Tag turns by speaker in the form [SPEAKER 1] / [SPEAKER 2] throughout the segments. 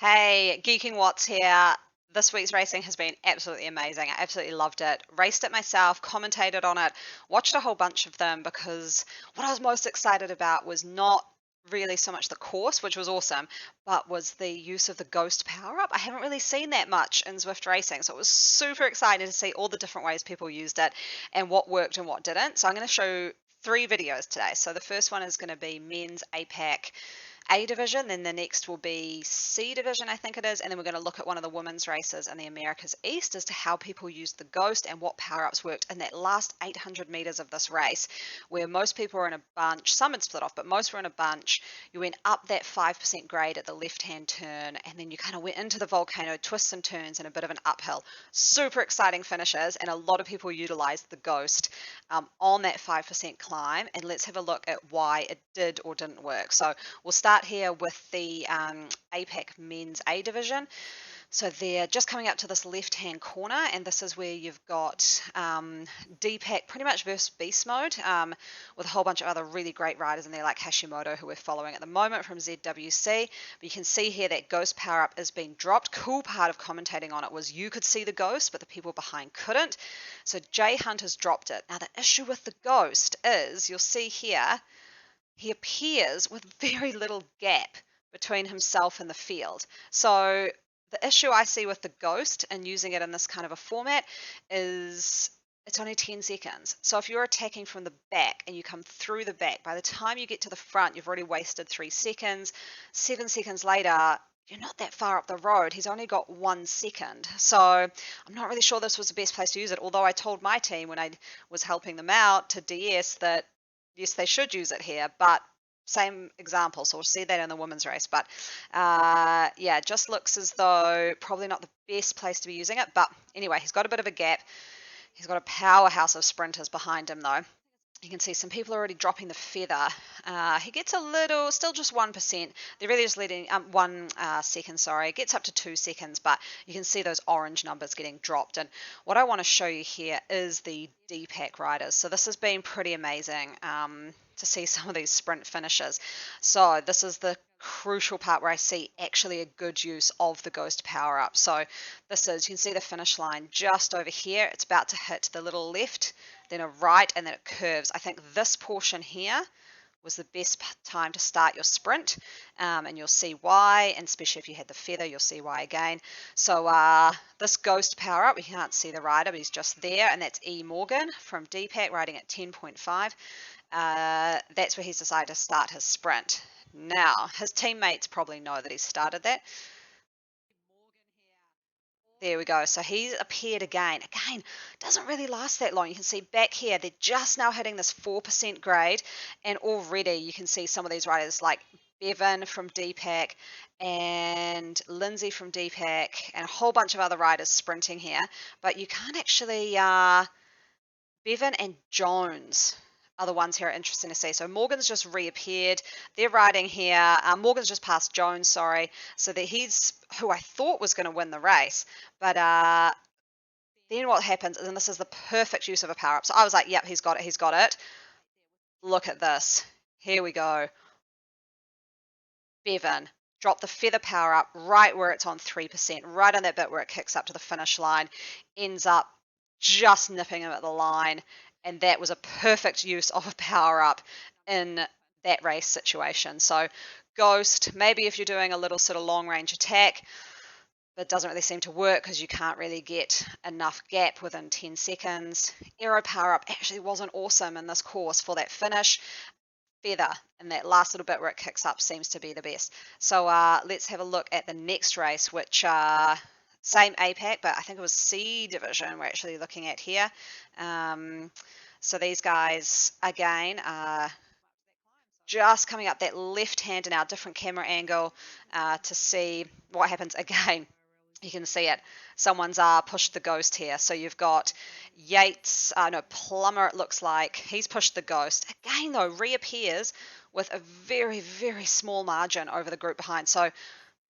[SPEAKER 1] Hey, GeekingWatts here. This week's racing has been absolutely amazing. I absolutely loved it. Raced it myself, commentated on it, watched a whole bunch of them because what I was most excited about was not really so much the course, which was awesome, but was the use of the Ghost power-up. I haven't really seen that much in Zwift Racing, so it was super exciting to see all the different ways people used it and what worked and what didn't. So I'm going to show three videos today. So the first one is going to be men's APAC A division, then the next will be C division, I think it is, and then we're going to look at one of the women's races in the Americas East as to how people used the Ghost and what power-ups worked in that last 800 meters of this race, where most people were in a bunch, some had split off, but most were in a bunch. You went up that 5% grade at the left-hand turn, and then you kind of went into the volcano, twists and turns, and a bit of an uphill. Super exciting finishes, and a lot of people utilized the Ghost on that 5% climb, and let's have a look at why it did or didn't work. So we'll start here with the APAC men's A division. So they're just coming up to this left-hand corner, and this is where you've got DPAC pretty much versus beast mode with a whole bunch of other really great riders in there like Hashimoto, who we're following at the moment from ZWC. But you can see here that Ghost power-up is being dropped. Cool part of commentating on it was you could see the Ghost, but the people behind couldn't. So Jay Hunt has dropped it. Now the issue with the Ghost is, you'll see here, he appears with very little gap between himself and the field. So the issue I see with the Ghost and using it in this kind of a format is it's only 10 seconds. So if you're attacking from the back and you come through the back, by the time you get to the front, you've already wasted 3 seconds. 7 seconds later, you're not that far up the road. He's only got 1 second. So I'm not really sure this was the best place to use it, although I told my team when I was helping them out to DS that yes, they should use it here, but same example, so we'll see that in the women's race. But yeah, it just looks as though probably not the best place to be using it. But anyway, he's got a bit of a gap. He's got a powerhouse of sprinters behind him, though. You can see some people are already dropping the feather. He gets a little, still just 1%. They're really just letting 1 second, sorry. It gets up to 2 seconds, but you can see those orange numbers getting dropped. And what I want to show you here is the DPAC riders. So this has been pretty amazing to see some of these sprint finishes. So this is the crucial part where I see actually a good use of the Ghost power up. So this is, you can see the finish line just over here. It's about to hit the little left, then a right, and then it curves. I think this portion here was the best time to start your sprint, and you'll see why, and especially if you had the feather, you'll see why again. So this Ghost power up, we can't see the rider, but he's just there, and that's E. Morgan from DPAC riding at 10.5. That's where he's decided to start his sprint. Now, his teammates probably know that he started that. There we go. So he's appeared again. Again, doesn't really last that long. You can see back here, they're just now hitting this 4% grade, and already you can see some of these riders like Bevan from DPAC and Lindsay from DPAC and a whole bunch of other riders sprinting here. But you can't actually, Bevan and Jones are the ones here are interesting to see. So Morgan's just reappeared. They're riding here. Morgan's just passed Jones, sorry. So that he's who I thought was going to win the race. But then what happens is, and this is the perfect use of a power-up. So I was like, yep, he's got it, he's got it. Look at this. Here we go. Bevan. Drop the feather power up right where it's on 3%, right on that bit where it kicks up to the finish line. Ends up just nipping him at the line. And that was a perfect use of a power-up in that race situation. So Ghost, maybe if you're doing a little sort of long-range attack, but it doesn't really seem to work because you can't really get enough gap within 10 seconds. Aero power-up actually wasn't awesome in this course for that finish. Feather and that last little bit where it kicks up seems to be the best. So let's have a look at the next race, which same APAC, but I think it was C division we're actually looking at here. So these guys, again, are just coming up that left hand in our different camera angle to see what happens again. You can see it. Someone's pushed the Ghost here. So you've got Yates, no, Plummer it looks like. He's pushed the Ghost. Again, though, reappears with a very, very small margin over the group behind. So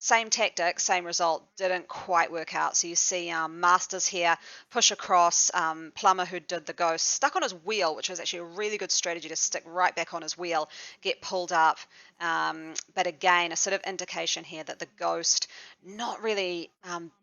[SPEAKER 1] same tactic, same result, didn't quite work out. So you see Masters here, push across, Plummer who did the Ghost, stuck on his wheel, which was actually a really good strategy to stick right back on his wheel, get pulled up, But again, a sort of indication here that the Ghost, not really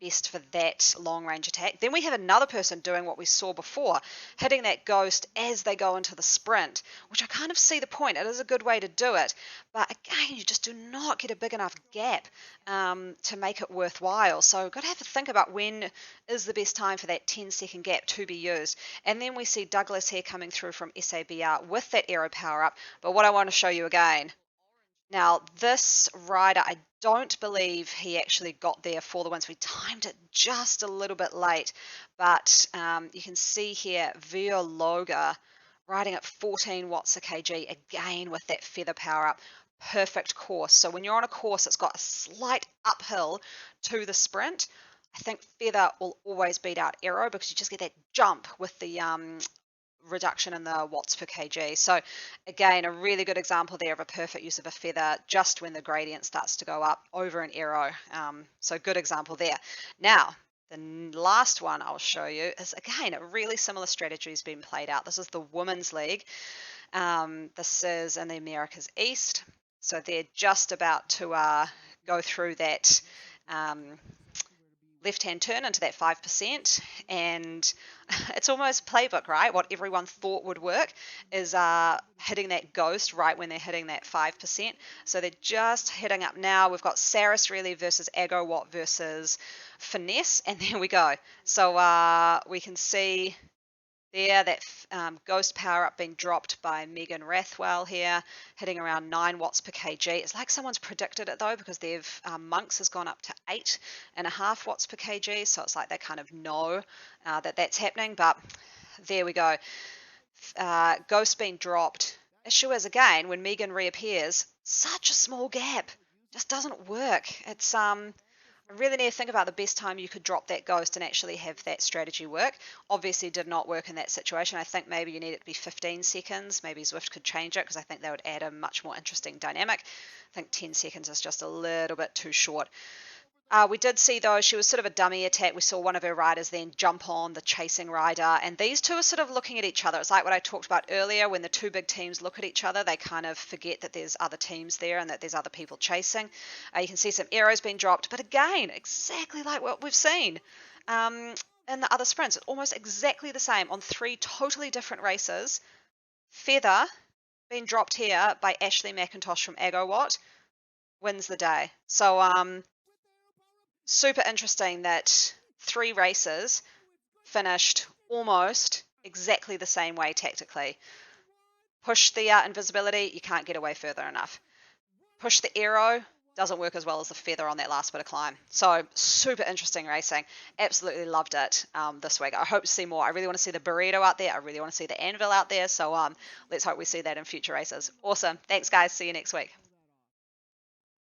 [SPEAKER 1] best for that long range attack. Then we have another person doing what we saw before, hitting that Ghost as they go into the sprint, which I kind of see the point. It is a good way to do it. But again, you just do not get a big enough gap to make it worthwhile. So got to have to think about when is the best time for that 10-second gap to be used. And then we see Douglas here coming through from SABR with that aero power up. But what I want to show you again, now this rider, I don't believe he actually got there for the wins. We timed it just a little bit late, but you can see here Viologa riding at 14 watts a kg, again with that feather power up. Perfect course. So when you're on a course that's got a slight uphill to the sprint, I think feather will always beat out aero because you just get that jump with the reduction in the watts per kg. So again, a really good example there of a perfect use of a feather just when the gradient starts to go up over an aero. So good example there. Now, the last one I'll show you is, again, a really similar strategy has been played out. This is the Women's League. This is in the Americas East. So they're just about to go through that left-hand turn into that 5%, and it's almost playbook, right? What everyone thought would work is hitting that Ghost right when they're hitting that 5%. So they're just hitting up now. We've got Saris really versus Agowatt versus Finesse, and there we go. So we can see there that Ghost power up being dropped by Megan Rathwell here, hitting around 9 watts per kg. It's like someone's predicted it though, because they've Monks has gone up to 8.5 watts per kg, so it's like they kind of know that that's happening. But there we go. Ghost being dropped. Issue is, again, when Megan reappears, such a small gap, just doesn't work. It's I really need to think about the best time you could drop that Ghost and actually have that strategy work. Obviously did not work in that situation. I think maybe you need it to be 15 seconds. Maybe Zwift could change it because I think that would add a much more interesting dynamic. I think 10 seconds is just a little bit too short. We did see, though, she was sort of a dummy attack. We saw one of her riders then jump on the chasing rider, and these two are sort of looking at each other. It's like what I talked about earlier. When the two big teams look at each other, they kind of forget that there's other teams there and that there's other people chasing. You can see some arrows being dropped, but again, exactly like what we've seen in the other sprints. It's almost exactly the same on 3 totally different races. Feather being dropped here by Ashley McIntosh from Agowatt wins the day. So super interesting that 3 races finished almost exactly the same way tactically. Push the invisibility, you can't get away further enough. Push the aero, doesn't work as well as the feather on that last bit of climb. So super interesting racing. Absolutely loved it this week. I hope to see more. I really want to see the burrito out there. I really want to see the anvil out there. So let's hope we see that in future races. Awesome. Thanks, guys. See you next week.